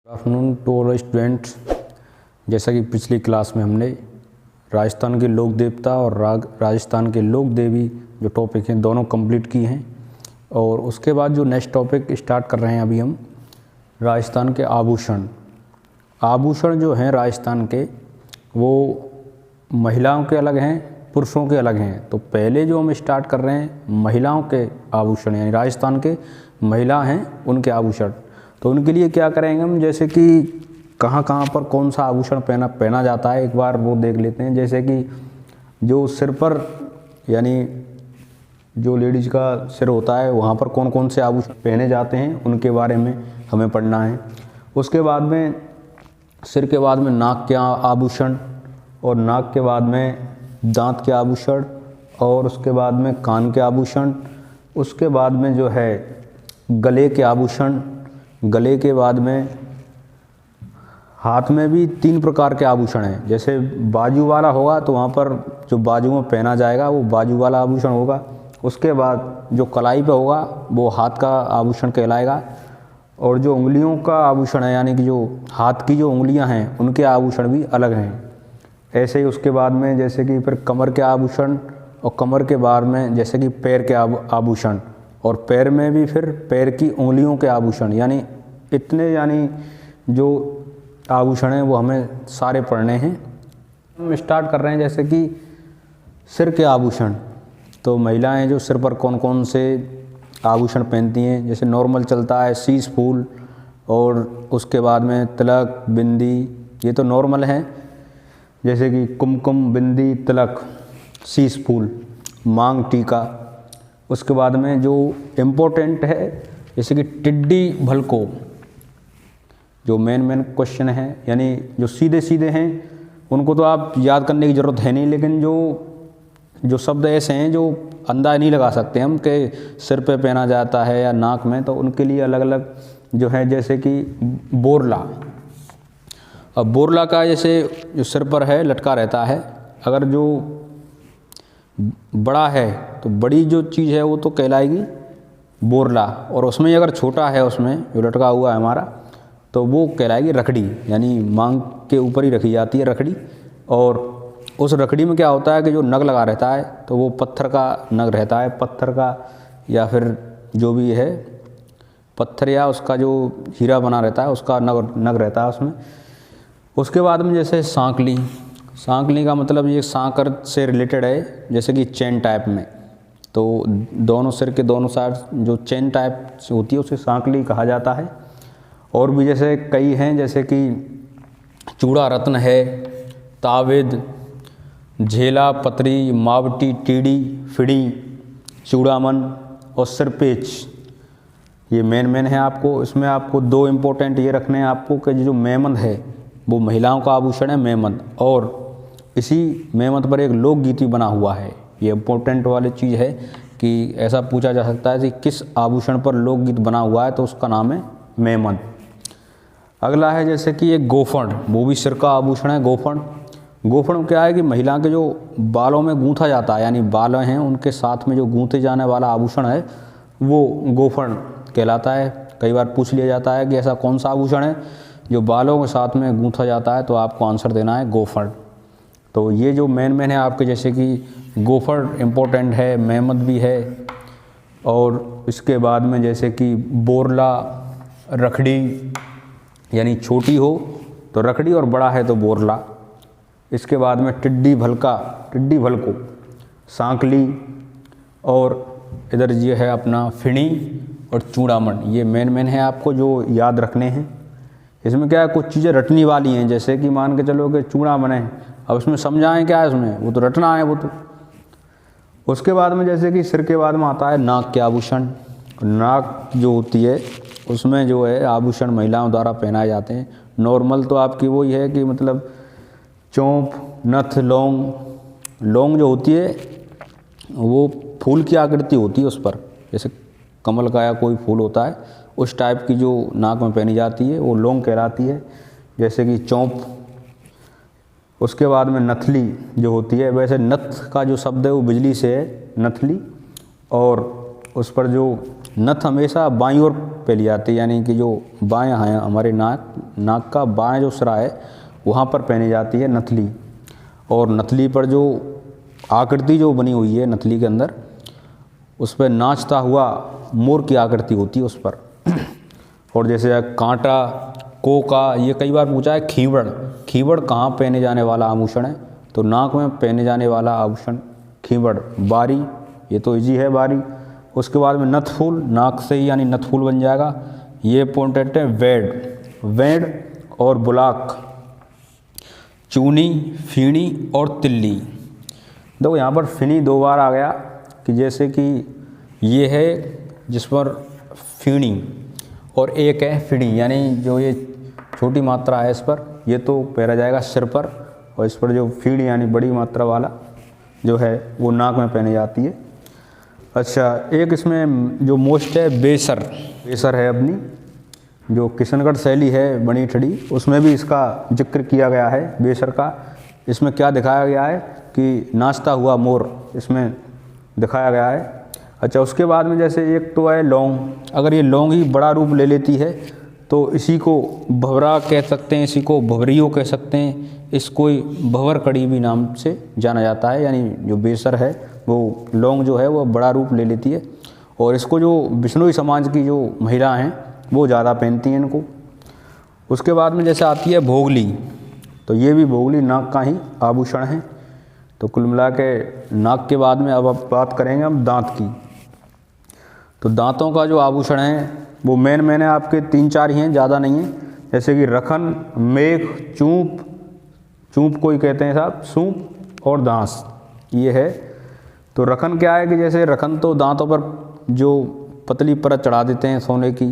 Afternoon to all students. जैसा कि पिछली क्लास में हमने राजस्थान के लोक देवता और राजस्थान के लोक देवी जो टॉपिक हैं दोनों कंप्लीट किए हैं, और उसके बाद जो नेक्स्ट टॉपिक स्टार्ट कर रहे हैं अभी हम राजस्थान के आभूषण। आभूषण जो हैं राजस्थान के वो महिलाओं के अलग हैं, पुरुषों के अलग हैं। तो पहले जो हम स्टार्ट कर रहे हैं महिलाओं के आभूषण, यानी राजस्थान के महिला हैं उनके आभूषण। तो उनके लिए क्या करेंगे हम, जैसे कि कहाँ कहाँ पर कौन सा आभूषण पहना जाता है एक बार वो देख लेते हैं। जैसे कि जो सिर पर, यानी जो लेडीज़ का सिर होता है वहाँ पर कौन कौन से आभूषण पहने जाते हैं उनके बारे में हमें पढ़ना है। उसके बाद में सिर के बाद में नाक के आभूषण, और नाक के बाद में दांत के आभूषण, और उसके बाद में कान के आभूषण, उसके बाद में जो है गले के आभूषण, गले के बाद में हाथ में भी 3 प्रकार के आभूषण हैं। जैसे बाजू वाला होगा तो वहाँ पर जो बाजू में पहना जाएगा वो बाजू वाला आभूषण होगा। उसके बाद जो कलाई पे होगा वो हाथ का आभूषण कहलाएगा, और जो उंगलियों का आभूषण है यानी कि जो हाथ की जो उंगलियां हैं उनके आभूषण भी अलग हैं। ऐसे ही उसके बाद में जैसे कि फिर कमर के आभूषण, और कमर के बाद में जैसे कि पैर के आभूषण, और पैर में भी फिर पैर की उंगलियों के आभूषण, यानी इतने यानी जो आभूषण हैं वो हमें सारे पढ़ने हैं। हम स्टार्ट कर रहे हैं जैसे कि सिर के आभूषण। तो महिलाएं जो सिर पर कौन कौन से आभूषण पहनती हैं, जैसे नॉर्मल चलता है शीश फूल, और उसके बाद में तिलक बिंदी, ये तो नॉर्मल है। जैसे कि कुमकुम बिंदी तिलक शीश फूल मांग टीका। उसके बाद में जो इम्पोर्टेंट है जैसे कि टिड्डी भलको, जो मेन क्वेश्चन है, यानी जो सीधे सीधे हैं उनको तो आप याद करने की ज़रूरत है नहीं, लेकिन जो शब्द ऐसे हैं जो अंदाज़ नहीं लगा सकते हम कि सिर पे पहना जाता है या नाक में, तो उनके लिए अलग अलग जो है। जैसे कि बोरला। अब बोरला का जैसे जो सिर पर है लटका रहता है, अगर जो बड़ा है तो बड़ी जो चीज़ है वो तो कहलाएगी बोरला, और उसमें अगर छोटा है उसमें जो लटका हुआ है हमारा तो वो कहलाएगी रखड़ी, यानी मांग के ऊपर ही रखी जाती है रखड़ी। और उस रखड़ी में क्या होता है कि जो नग लगा रहता है तो वो पत्थर का नग रहता है, पत्थर का या फिर जो भी है पत्थर या उसका जो हीरा बना रहता है उसका नग रहता है उसमें। उसके बाद में जैसे सांकली। सांकली का मतलब ये सांकर से रिलेटेड है, जैसे कि चेन टाइप में। तो दोनों सिर के दोनों साइड जो चेन टाइप से होती है उसे सांकली कहा जाता है। और भी जैसे कई हैं, जैसे कि चूड़ा रत्न है, ताविद, झेला पतरी, मावटी, टीड़ी, फिड़ी, चूड़ामन और सिरपेच, ये मेन है आपको। इसमें आपको 2 इम्पोर्टेंट ये रखने हैं आपको कि जो मेमंद है वो महिलाओं का आभूषण है मेमंद, और इसी मेमंद पर एक लोकगीत भी बना हुआ है। ये इम्पोर्टेंट वाली चीज़ है कि ऐसा पूछा जा सकता है कि किस आभूषण पर लोकगीत बना हुआ है, तो उसका नाम है मेमंद। अगला है जैसे कि एक गोफण, वो भी सिर का आभूषण है गोफण। गोफण क्या है कि महिला के जो बालों में गूंथा जाता है, यानी बाल हैं उनके साथ में जो गूंथे जाने वाला आभूषण है वो गोफण कहलाता है। कई बार पूछ लिया जाता है कि ऐसा कौन सा आभूषण है जो बालों के साथ में गूंथा जाता है, तो आपको आंसर देना है गोफण। तो ये जो मेन है आपके, जैसे कि गोफण इम्पोर्टेंट है, मेमंद भी है। और इसके बाद में जैसे कि बोरला, रखड़ी, यानी छोटी हो तो रखड़ी और बड़ा है तो बोरला। इसके बाद में टिड्डी भलका, टिड्डी भलको, सांकली, और इधर ये है अपना फिणी और चूड़ामन। ये मेन है आपको जो याद रखने हैं। इसमें क्या है कुछ चीज़ें रटनी वाली हैं, जैसे कि मान के चलो कि चूड़ामन है, अब इसमें समझाएं क्या है उसमें, वो तो रटना है वो तो। उसके बाद में जैसे कि सिर के बाद में आता है नाक के आभूषण। नाक जो होती है उसमें जो है आभूषण महिलाओं द्वारा पहनाए जाते हैं। नॉर्मल तो आपकी वही है कि मतलब चौंप, नथ, लौंग जो होती है वो फूल की आकृति होती है उस पर, जैसे कमल का या कोई फूल होता है उस टाइप की जो नाक में पहनी जाती है वो लौंग कहलाती है, जैसे कि चौंप। उसके बाद में नथली जो होती है, वैसे नथ का जो शब्द है वो बिजली से है, नथली। और उस पर जो नथ हमेशा बाईं ओर पहनी जाती है, यानी कि जो बायां है हमारे नाक का बायां जो सिरा है वहाँ पर पहनी जाती है नथली। और नथली पर जो आकृति जो बनी हुई है नथली के अंदर, उस पर नाचता हुआ मोर की आकृति होती है उस पर। और जैसे कांटा, कोका, ये कई बार पूछा है खीवड़। खीवड़ कहाँ पहने जाने वाला आभूषण है? तो नाक में पहने जाने वाला आभूषण खीवड़। बारी, ये तो इजी है बारी। उसके बाद में नथफूल, नाक से ही यानी नथफूल बन जाएगा। ये इंपॉर्टेंट है वेड। वेड और बुलाक, चूनी, फीणी और तिल्ली। देखो यहाँ पर फिनी 2 बार आ गया कि जैसे कि ये है जिस पर फीणी और एक है फिणी, यानी जो ये छोटी मात्रा है इस पर, ये तो पहना जाएगा सिर पर। और इस पर जो फीणी यानी बड़ी मात्रा वाला जो है वो नाक में पहनी जाती है। अच्छा, एक इसमें जो मोस्ट है बेसर। बेसर है अपनी जो किशनगढ़ शैली है बनी ठड़ी, उसमें भी इसका जिक्र किया गया है बेसर का। इसमें क्या दिखाया गया है कि नाचता हुआ मोर इसमें दिखाया गया है। अच्छा, उसके बाद में जैसे एक तो है लौंग। अगर ये लौंग ही बड़ा रूप ले लेती है तो इसी को भंवरा कह सकते हैं, इसी को भंवरियो कह सकते हैं, इसको भंवर कड़ी भी नाम से जाना जाता है। यानी जो बेसर है वो लौंग जो है वो बड़ा रूप ले लेती है। और इसको जो बिश्नोई समाज की जो महिला हैं वो ज़्यादा पहनती हैं इनको। उसके बाद में जैसे आती है भोगली, तो ये भी भोगली नाक का ही आभूषण है। तो कुल मिला के नाक के बाद में अब बात करेंगे हम दांत की। तो दांतों का जो आभूषण है वो मेन है आपके 3-4 ही हैं, ज़्यादा नहीं है। जैसे कि रखन, मेघ, चूंप, चूंप को ही कहते हैं साहब, सूंप और दांस, ये है। तो रखन क्या है कि जैसे रखन तो दांतों पर जो पतली परत चढ़ा देते हैं सोने की,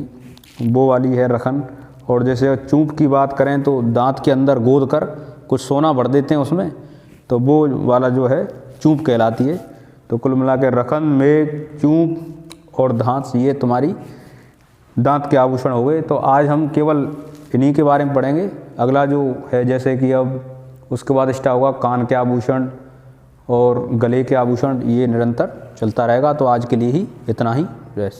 वो वाली है रखन। और जैसे चूंप की बात करें तो दांत के अंदर गोद कर कुछ सोना भर देते हैं उसमें, तो वो वाला जो है चूंप कहलाती है। तो कुल मिला के रखन, मेघ, चूंप और दांत, ये तुम्हारी दांत के आभूषण हो गए। तो आज हम केवल इन्हीं के बारे में पढ़ेंगे। अगला जो है जैसे कि अब उसके बाद स्टार्ट होगा कान के आभूषण और गले के आभूषण, ये निरंतर चलता रहेगा। तो आज के लिए ही इतना ही। जय।